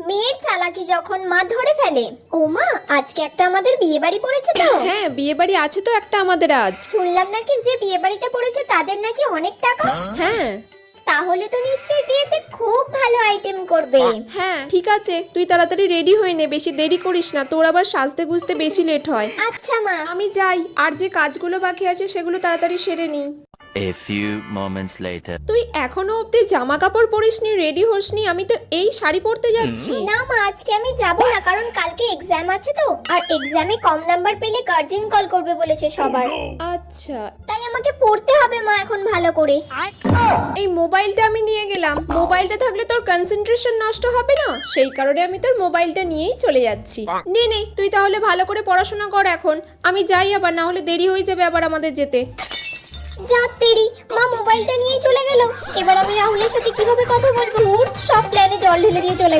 মেয়ের চালাকি যখন মা ধরে ফেলে। ও মা, আজকে একটা আমাদের বিয়ে বাড়ি পড়েছে তো? হ্যাঁ, বিয়ে বাড়ি আছে তো একটা আমাদের আজ। শুনলাম নাকি যে বিয়ে বাড়িটা পড়েছে তাদের নাকি অনেক টাকা। হ্যাঁ তাহলে তো নিশ্চয়ই বিয়েতে খুব ভালো আইটেম করবে। হ্যাঁ, ঠিক আছে, তুই তাড়াতাড়ি রেডি হয়ে নে, বেশি দেরি করিস না, তোর আবার সাজতে গুজতে বেশি লেট হয়। আচ্ছা মা। আমি যাই, আর যে কাজগুলো বাকি আছে সেগুলো তাড়াতাড়ি সেরে নি। A few moments later. তুই এখনো অবধি জামা কাপড় পরিসনি, রেডি হসনি? আমি তো এই শাড়ি পরতে যাচ্ছি। না মা, আজকে আমি যাব না, কারণ কালকে এক্সাম আছে তো, আর এক্সামে কম নাম্বার পেলে গার্জিয়ান কল করবে বলেছে সবার। আচ্ছা, তাই আমাকে পড়তে হবে মা এখন ভালো করে। এই মোবাইলটা আমি নিয়ে গেলাম, মোবাইলটা থাকলে তোর কনসেন্ট্রেশন নষ্ট হবে না, সেই কারণে আমি তোর মোবাইলটা নিয়েই চলে যাচ্ছি। নে নে, তুই তাহলে ভালো করে পড়াশোনা কর এখন। আমি যাই, আবার না হলে দেরি হয়ে যাবে আবার আমাদের যেতে। যা তেরি, মা মোবাইলটা নিয়ে চলে গেল। এবার আমি রাহুলের সাথে কিভাবে কথা বলবো? সব প্ল্যানে জল ঢেলে দিয়ে চলে